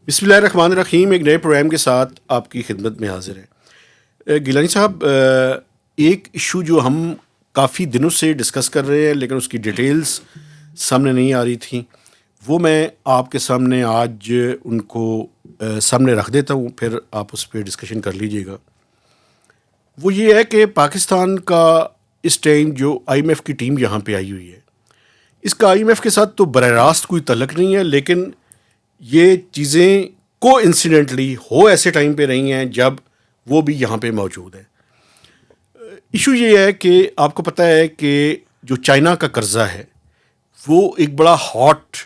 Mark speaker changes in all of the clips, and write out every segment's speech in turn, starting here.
Speaker 1: بسم اللہ الرحمن الرحیم. ایک نئے پروگرام کے ساتھ آپ کی خدمت میں حاضر ہے. گیلانی صاحب, ایک ایشو جو ہم کافی دنوں سے ڈسکس کر رہے ہیں لیکن اس کی ڈیٹیلز سامنے نہیں آ رہی تھیں, وہ میں آپ کے سامنے آج ان کو سامنے رکھ دیتا ہوں, پھر آپ اس پہ ڈسکشن کر لیجئے گا. وہ یہ ہے کہ پاکستان کا اس ٹائم جو آئی ایم ایف کی ٹیم یہاں پہ آئی ہوئی ہے, اس کا آئی ایم ایف کے ساتھ تو براہ راست کوئی تعلق نہیں ہے, لیکن یہ چیزیں کو انسیڈنٹلی ہو ایسے ٹائم پہ رہی ہیں جب وہ بھی یہاں پہ موجود ہے. ایشو یہ ہے کہ آپ کو پتہ ہے کہ جو چائنا کا قرضہ ہے وہ ایک بڑا ہاٹ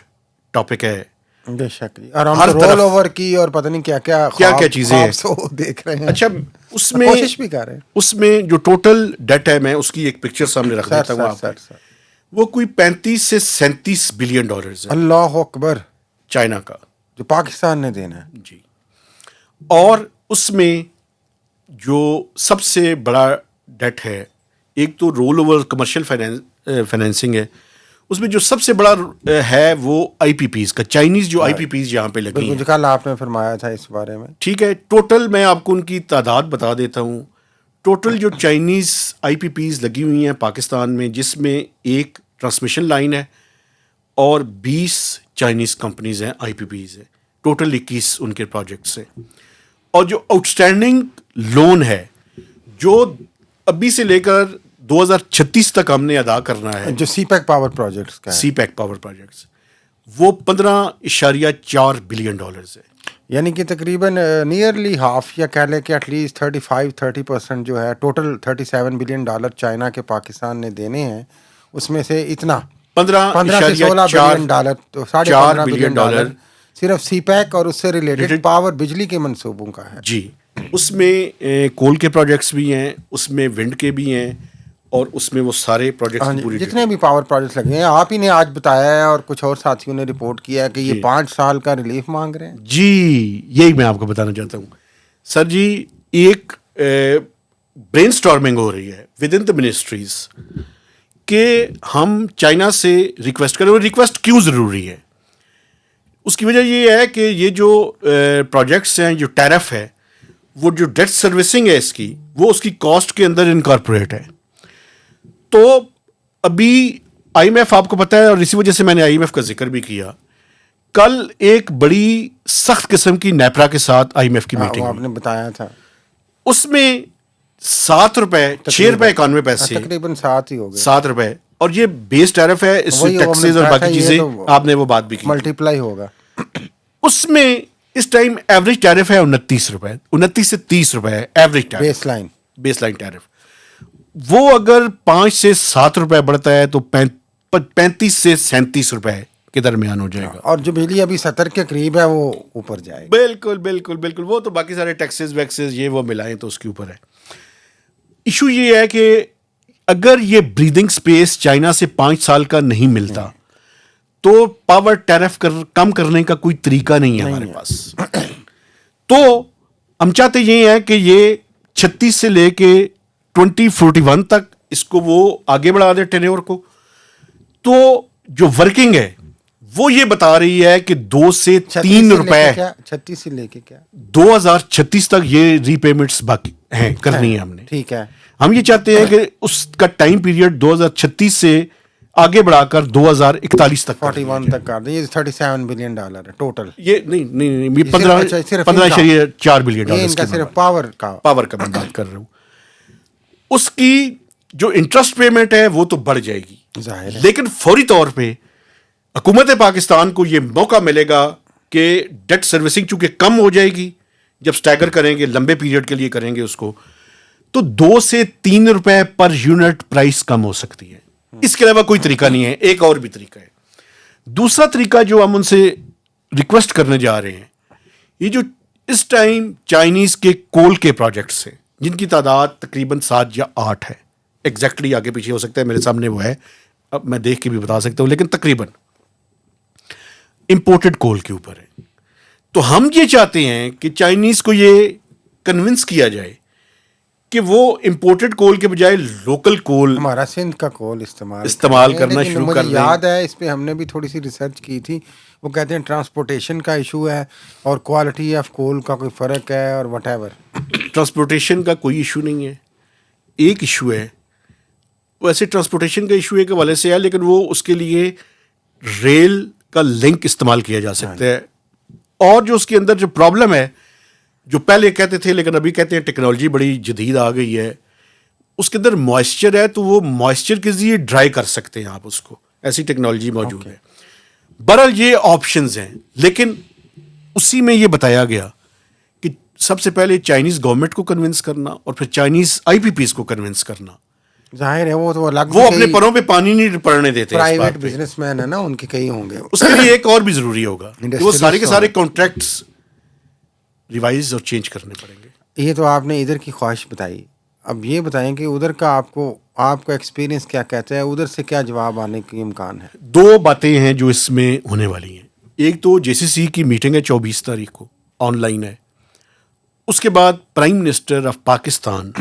Speaker 1: ٹاپک ہے.
Speaker 2: بے شک, اور ہم رول اوور کی اور پتہ نہیں کیا کیا
Speaker 1: چیزیں ہیں
Speaker 2: دیکھ رہے ہیں.
Speaker 1: اچھا, اس میں
Speaker 2: کوشش بھی کر رہے ہیں.
Speaker 1: اس میں جو ٹوٹل ڈیٹ ہے, میں اس کی ایک پکچر سامنے رکھ دیتا ہوں آپ کو. وہ کوئی 35 سے 37 بلین ڈالرز ہے.
Speaker 2: اللہ اکبر.
Speaker 1: چائنا کا
Speaker 2: جو پاکستان نے دینا ہے.
Speaker 1: جی. اور اس میں جو سب سے بڑا ڈیٹ ہے, ایک تو رول اوور کمرشل فائنینسنگ ہے, اس میں جو سب سے بڑا ہے وہ آئی پی پیز کا, چائنیز جو آئی پی پیز یہاں پہ لگی ہیں.
Speaker 2: کل آپ نے فرمایا تھا اس بارے میں.
Speaker 1: ٹھیک ہے, ٹوٹل میں آپ کو ان کی تعداد بتا دیتا ہوں. ٹوٹل جو چائنیز آئی پی پیز لگی ہوئی ہیں پاکستان میں, جس میں ایک ٹرانسمیشن لائن ہے اور 20 چائنیز کمپنیز ہیں آئی پی پیز ہیں. ٹوٹل 21 ان کے پروجیکٹس ہیں. اور جو آؤٹ اسٹینڈنگ لون ہے جو ابھی سے لے کر 2036 تک ہم نے ادا کرنا ہے,
Speaker 2: جو سی پیک پاور پروجیکٹس کا ہے,
Speaker 1: سی پیک پاور پروجیکٹس, وہ 15.4 بلین ڈالرز ہے.
Speaker 2: یعنی کہ تقریباً نیئرلی ہاف, یا کہہ لیں کہ ایٹ لیسٹ 35-30% جو ہے ٹوٹل 37 بلین ڈالر چائنا کے پاکستان نے دینے ہیں. اس میں سے اتنا 15 سے 16 بلین ڈالر, تو 15.5 بلین ڈالر صرف سی پیک اور اس سے ریلیٹڈ پاور بجلی کے منصوبوں کا ہے.
Speaker 1: جی. اس میں کول کے پروجیکٹس بھی ہیں, اس میں ونڈ کے بھی ہیں, اور اس میں وہ سارے پروجیکٹس
Speaker 2: جتنے بھی پاور پروجیکٹس لگے ہیں. آپ ہی نے آج بتایا ہے اور کچھ اور ساتھیوں نے رپورٹ کیا ہے کہ یہ 5 سال کا ریلیف مانگ رہے ہیں.
Speaker 1: جی, یہی میں آپ کو بتانا چاہتا ہوں سر جی. ایک برین اسٹارمنگ ہو رہی ہے ود ان دا منسٹریز کہ ہم چائنا سے ریکویسٹ کریں. اور ریکویسٹ کیوں ضروری ہے, اس کی وجہ یہ ہے کہ یہ جو پروجیکٹس ہیں, جو ٹیرف ہے, وہ جو ڈیٹ سروسنگ ہے اس کی, وہ اس کی کاسٹ کے اندر انکارپوریٹ ہے. تو ابھی آئی ایم ایف آپ کو پتہ ہے, اور اسی وجہ سے میں نے آئی ایم ایف کا ذکر بھی کیا, کل ایک بڑی سخت قسم کی نیپرا کے ساتھ آئی ایم ایف کی میٹنگ
Speaker 2: آپ نے بتایا تھا.
Speaker 1: اس میں 7 روپے 6 روپے 91 پیسے,
Speaker 2: تقریباً 7 ہی ہو گئے,
Speaker 1: 7 روپے. اور یہ بیس ٹیرف ہے, اس سے ٹیکسز اور باقی چیزیں آپ نے وہ بات بھی کی,
Speaker 2: ملٹی پلائی ہوگا.
Speaker 1: اس میں اس ٹائم ایوریج ٹیرف ہے 29 روپے, 29 سے 30 روپے ہے average tariff, base line tariff. وہ اگر 5 سے 7 روپے بڑھتا ہے تو 35 سے 37 روپے کے درمیان ہو جائے گا.
Speaker 2: اور جو بجلی ابھی 70 کے قریب ہے وہ اوپر جائے گا.
Speaker 1: بالکل بالکل بالکل. وہ تو باقی سارے ٹیکسز ویکسز یہ وہ ملائیں تو اس کے اوپر ہے. ایشو یہ ہے کہ اگر یہ بریدنگ سپیس چائنا سے 5 سال کا نہیں ملتا تو پاور ٹیرف کم کرنے کا کوئی طریقہ نہیں ہے ہمارے پاس. تو ہم چاہتے یہ ہیں کہ یہ 36 سے لے کے 2041 تک اس کو وہ آگے بڑھا دے ٹینیور کو. تو جو ورکنگ ہے وہ یہ بتا رہی ہے کہ 2 سے 3 روپے
Speaker 2: 36 سے لے کے کیا
Speaker 1: 2036 تک یہ ری پیمنٹس باقی ہیں کرنی ہے ہم نے.
Speaker 2: ٹھیک ہے.
Speaker 1: ہم یہ چاہتے ہیں کہ اس کا ٹائم پیریڈ 2036 سے آگے بڑھا کر 2041 تک
Speaker 2: 41 تک کر دیں. یہ 37 بلین ڈالر ہے ٹوٹل.
Speaker 1: یہ نہیں 15.4 بلین ڈالر
Speaker 2: ان کا صرف پاور
Speaker 1: کا میں بات کر رہا ہوں. اس کی جو انٹرسٹ پیمنٹ ہے وہ تو بڑھ جائے گی, لیکن فوری طور پہ حکومت پاکستان کو یہ موقع ملے گا کہ ڈیٹ سروسنگ چونکہ کم ہو جائے گی جب سٹیگر کریں گے, لمبے پیریڈ کے لیے کریں گے اس کو, تو 2 سے 3 روپے پر یونٹ پرائس کم ہو سکتی ہے. اس کے علاوہ کوئی طریقہ نہیں ہے. ایک اور بھی طریقہ ہے. دوسرا طریقہ جو ہم ان سے ریکویسٹ کرنے جا رہے ہیں, یہ جو اس ٹائم چائنیز کے کول کے پروجیکٹس ہیں جن کی تعداد تقریباً 7 یا 8 ہے, ایگزیکٹلی آگے پیچھے ہو سکتا ہے, میرے سامنے وہ ہے, اب میں دیکھ کے بھی بتا سکتا ہوں, لیکن تقریباً امپورٹڈ کول کے اوپر ہے. تو ہم یہ چاہتے ہیں کہ چائنیز کو یہ کنونس کیا جائے کہ وہ امپورٹڈ کول کے بجائے لوکل کول
Speaker 2: ہمارا سندھ کا کول
Speaker 1: استعمال کرنا شروع کر دیں.
Speaker 2: مجھے یاد ہے اس پہ ہم نے بھی تھوڑی سی ریسرچ کی تھی. وہ کہتے ہیں ٹرانسپورٹیشن کا ایشو ہے اور کوالٹی آف کول کا کوئی فرق ہے اور وٹ ایور.
Speaker 1: ٹرانسپورٹیشن کا کوئی ایشو نہیں ہے. ایک ایشو ہے, ویسے ٹرانسپورٹیشن کا ایشو ایک حوالے سے ہے, لیکن وہ اس کے لیے ریل کا لنک استعمال کیا جا سکتا ہے. اور جو اس کے اندر جو پرابلم ہے, جو پہلے کہتے تھے لیکن ابھی کہتے ہیں ٹیکنالوجی بڑی جدید آ گئی ہے, اس کے اندر موئسچر ہے, تو وہ موئسچر کے ذریعے ڈرائی کر سکتے ہیں آپ اس کو, ایسی ٹیکنالوجی موجود ہے. بہرحال یہ آپشنز ہیں, لیکن اسی میں یہ بتایا گیا کہ سب سے پہلے چائنیز گورنمنٹ کو کنونس کرنا اور پھر چائنیز آئی پی پیز کو کنونس کرنا.
Speaker 2: ظاہر ہے وہ تو الگ,
Speaker 1: وہ اپنے پروں پہ پانی نہیں پڑنے دیتے.
Speaker 2: پرائیویٹ بزنس مین ہے نا, ان کے کئی ہوں گے.
Speaker 1: اس کے لیے ایک اور بھی ضروری ہوگا کہ وہ سارے کے سارے کانٹریکٹس ریوائز اور چینج کرنے پڑیں گے.
Speaker 2: یہ تو آپ نے ادھر کی خواہش بتائی. اب یہ بتائیں کہ ادھر کا آپ کا ایکسپیرینس کیا کہتا ہے, ادھر سے کیا جواب آنے کی امکان ہے؟
Speaker 1: دو باتیں ہیں جو اس میں ہونے والی ہیں. ایک تو جے سی سی کی میٹنگ ہے 24 تاریخ کو, آن لائن ہے. اس کے بعد prime minister of Pakistan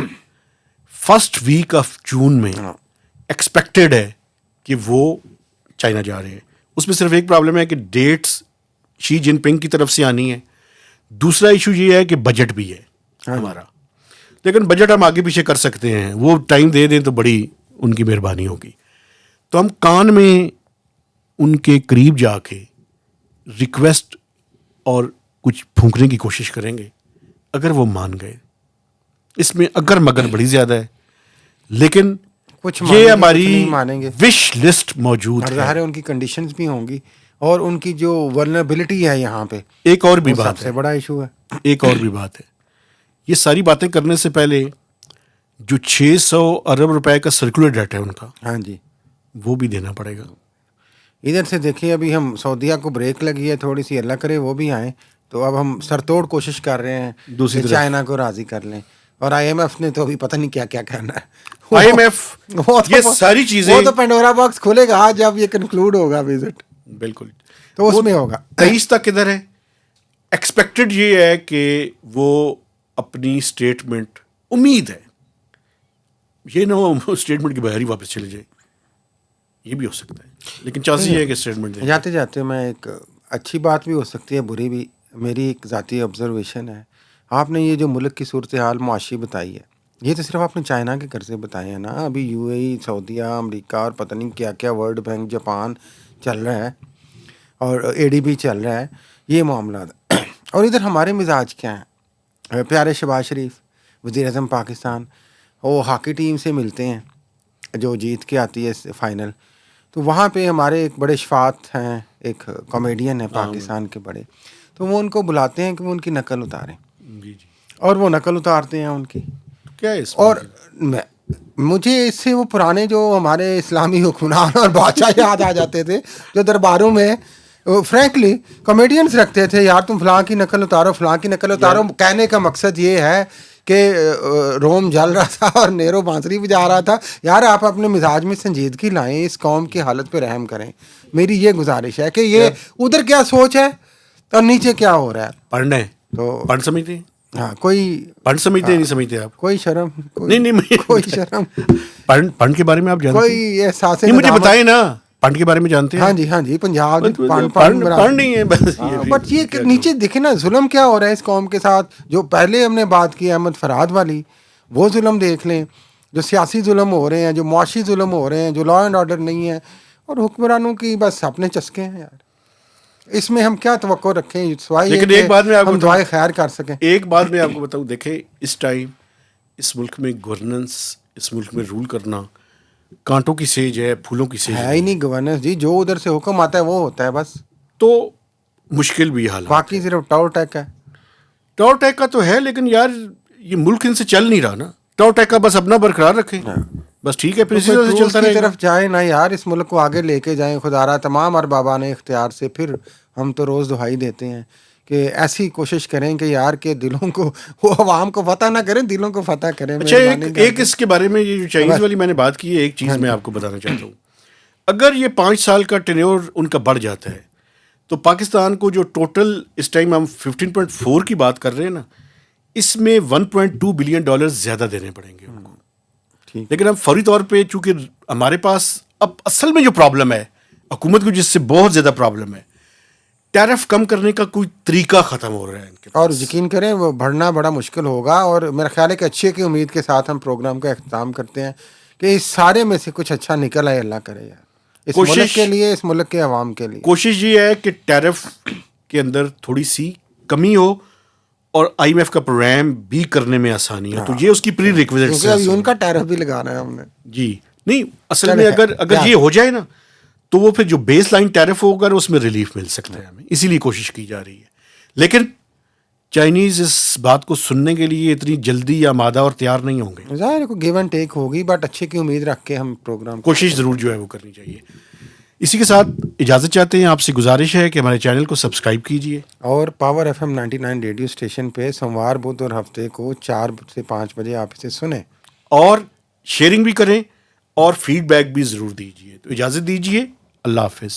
Speaker 1: first week of June میں ایکسپیکٹڈ ہے کہ وہ چائنا جا رہے ہیں. اس میں صرف ایک پرابلم ہے کہ ڈیٹس شی جن پنگ کی طرف سے آنی ہے. دوسرا ایشو یہ ہے کہ بجٹ بھی ہے ہمارا, لیکن بجٹ ہم آگے پیچھے کر سکتے ہیں, وہ ٹائم دے دیں تو بڑی ان کی مہربانی ہوگی. تو ہم کان میں ان کے قریب جا کے ریکویسٹ اور کچھ پھونکنے کی کوشش کریں گے. اگر وہ مان گئے, اس میں اگر مگر بڑی زیادہ ہے, لیکن
Speaker 2: کچھ
Speaker 1: یہ ہماری
Speaker 2: مانیں گے,
Speaker 1: وش لسٹ موجود ہے.
Speaker 2: ظاہر ہے ان کی کنڈیشنز بھی ہوں گی اور ان کی جو ورنربلٹی ہے یہاں پہ,
Speaker 1: ایک اور بھی بات
Speaker 2: سب سے بڑا ایشو ہے.
Speaker 1: ایک اور بھی بات ہے, یہ ساری باتیں کرنے سے پہلے جو 600 ارب روپے کا سرکولر ڈیٹ ہے ان کا,
Speaker 2: ہاں جی,
Speaker 1: وہ بھی دینا پڑے گا.
Speaker 2: ادھر سے دیکھیے ابھی ہم سعودیہ کو بریک لگی ہے تھوڑی سی, اللہ کرے وہ بھی آئیں, تو اب ہم سرتوڑ کوشش کر رہے ہیں
Speaker 1: دوسری
Speaker 2: کہ چائنا کو راضی کر لیں. اور آئی ایم ایف نے تو ابھی پتہ نہیں کیا کیا کرنا ہے.
Speaker 1: آئی ایم ایف یہ ساری چیزیں,
Speaker 2: وہ تو پینڈورا باکس کھولے گا جب یہ کنکلوڈ ہوگا وزٹ,
Speaker 1: بالکل,
Speaker 2: تو اس میں ہوگا.
Speaker 1: 23 تک ادھر ہے. ایکسپیکٹڈ یہ ہے کہ وہ اپنی اسٹیٹمنٹ, امید ہے یہ نہ ہو اسٹیٹمنٹ کے بغیر ہی واپس چلے جائے, یہ بھی ہو سکتا ہے, لیکن چانس یہ ہے کہ اسٹیٹمنٹ دیں.
Speaker 2: جاتے جاتے میں ایک اچھی بات بھی ہو سکتی ہے, بری بھی. میری ایک ذاتی آبزرویشن ہے, آپ نے یہ جو ملک کی صورتحال معاشی بتائی ہے, یہ تو صرف آپ نے چائنا کے قرضے بتائے ہیں نا. ابھی یو اے ای, سعودیہ, امریکہ اور پتہ نہیں کیا کیا, ورلڈ بینک, جاپان چل رہا ہے اور اے ڈی بی چل رہا ہے, یہ معاملات. اور ادھر ہمارے مزاج کیا ہیں؟ پیارے شہباز شریف وزیر اعظم پاکستان, وہ ہاکی ٹیم سے ملتے ہیں جو جیت کے آتی ہے فائنل, تو وہاں پہ ہمارے ایک بڑے شفاعت ہیں, ایک کامیڈین ہیں پاکستان کے بڑے, تو وہ ان کو بلاتے ہیں کہ وہ ان کی نقل اتاریں.
Speaker 1: جی جی,
Speaker 2: اور وہ نقل اتارتے ہیں ان کی.
Speaker 1: کیا ہے اس
Speaker 2: اور مجھے اس سے وہ پرانے جو ہمارے اسلامی حکمران اور بادشاہ یاد آ جاتے تھے جو درباروں میں فرینکلی کامیڈینس رکھتے تھے, یار تم فلاں کی نقل اتارو, فلاں کی نقل اتارو. کہنے کا مقصد یہ ہے کہ روم جل رہا تھا اور نیرو بانسری بجا رہا تھا, یار آپ اپنے مزاج میں سنجیدگی لائیں, اس قوم کی حالت پہ رحم کریں. میری یہ گزارش ہے کہ یہ ادھر کیا سوچ ہے اور نیچے کیا ہو رہا ہے.
Speaker 1: پڑھنے
Speaker 2: تو
Speaker 1: پڑھ سمجھتے ہیں,
Speaker 2: ہاں, کوئی
Speaker 1: پڑھ سمجھتے نہیں سمجھتے آپ,
Speaker 2: کوئی شرم,
Speaker 1: نہیں
Speaker 2: کوئی شرم,
Speaker 1: پڑھ کے بارے میں آپ جانتے ہیں,
Speaker 2: کوئی احساس
Speaker 1: نہیں مجھے بتائیں نا, پڑھ کے بارے میں جانتے ہیں؟
Speaker 2: ہاں جی, ہاں جی, پنجاب
Speaker 1: پڑھ نہیں ہے بس.
Speaker 2: بٹ یہ نیچے دیکھیں نا ظلم کیا ہو رہا ہے اس قوم کے ساتھ. جو پہلے ہم نے بات کی احمد فراد والی, وہ ظلم دیکھ لیں, جو سیاسی ظلم ہو رہے ہیں, جو معاشی ظلم ہو رہے ہیں, جو لا اینڈ آرڈر نہیں ہے, اور حکمرانوں کی بس اپنے چسکے ہیں. یار اس میں ہم کیا توقع رکھیں, سوائے
Speaker 1: ایک بات میں
Speaker 2: ہم دعائیں خیر کر سکیں.
Speaker 1: ایک بات میں آپ کو بتاؤں, دیکھیں اس ٹائم اس ملک میں گورننس, اس ملک میں رول کرنا کانٹوں کی سیج ہے, پھولوں کی سیج
Speaker 2: ہے ہی نہیں گورننس جی. جو ادھر سے حکم آتا ہے وہ ہوتا ہے بس.
Speaker 1: تو مشکل بھی حال,
Speaker 2: باقی صرف ٹاور ٹیک ہے.
Speaker 1: ٹاور ٹیک کا تو ہے, لیکن یار یہ ملک ان سے چل نہیں رہا نا. ٹاور ٹیک کا بس اپنا برقرار رکھیں, بس ٹھیک ہے, پھر اسی طرح سے چلتا رہے گا.
Speaker 2: طرف جائیں نا یار, اس ملک کو آگے لے کے جائیں خدا را تمام اربابان اختیار سے. پھر ہم تو روز دہائی دیتے ہیں کہ ایسی کوشش کریں کہ یار کے دلوں کو, وہ عوام کو فتح نہ کریں, دلوں کو فتح کریں.
Speaker 1: اچھا, ایک اس کے بارے میں یہ جو چائنیز والی میں نے بات کی ہے, ایک چیز میں آپ کو بتانا چاہتا ہوں. اگر یہ 5 سال کا ٹینیور ان کا بڑھ جاتا ہے تو پاکستان کو جو ٹوٹل اس ٹائم ہم 15.4 کی بات کر رہے ہیں نا, اس میں $1.2 بلین زیادہ دینے پڑیں گے ان کو.
Speaker 2: ٹھیک.
Speaker 1: لیکن اب فوری طور پہ چونکہ ہمارے پاس اب اصل میں جو پرابلم ہے حکومت کو، جس سے بہت زیادہ پرابلم ہے، ٹیرف کم کرنے کا کوئی طریقہ ختم ہو رہا ہے ان کے پاس.
Speaker 2: اور یقین کریں وہ بڑھنا بڑا مشکل ہوگا، اور میرا خیال ہے کہ اچھے کی امید کے ساتھ ہم پروگرام کا اختتام کرتے ہیں کہ اس سارے میں سے کچھ اچھا نکل آئے. اللہ کرے یار، اس ملک کے لیے، اس ملک کے عوام کے لیے.
Speaker 1: کوشش یہ ہے کہ ٹیرف کے اندر تھوڑی سی کمی ہو اور آئی ایم ایف کا پروگرام بھی کرنے میں آسانی ہے. تو یہ اس کی پری ریکویزٹس
Speaker 2: کیونکہ ابھی ان کا ٹیرف بھی لگانا ہے ہم نے.
Speaker 1: جی نہیں، اصل میں اگر یہ ہو جائے نا تو وہ پھر جو بیس لائن ٹیرف ہوگا اس میں ریلیف مل سکتا ہے ہمیں، اسی لیے کوشش کی جا رہی ہے. لیکن چائنیز اس بات کو سننے کے لیے اتنی جلدی یا آمادہ اور تیار نہیں ہوں گے.
Speaker 2: ظاہر ہے کوئی گیو اینڈ ٹیک ہوگی، بٹ اچھے کی امید رکھ کے ہم پروگرام
Speaker 1: کوشش ضرور جو ہے وہ کرنی چاہیے. اسی کے ساتھ اجازت چاہتے ہیں، آپ سے گزارش ہے کہ ہمارے چینل کو سبسکرائب کیجیے،
Speaker 2: اور power F M 99 radio station پہ سوموار، بدھ اور ہفتے کو 4 سے 5 بجے آپ اسے سنیں،
Speaker 1: اور شیئرنگ بھی کریں اور فیڈ بیک بھی ضرور دیجیے. تو اجازت دیجیے، اللہ حافظ.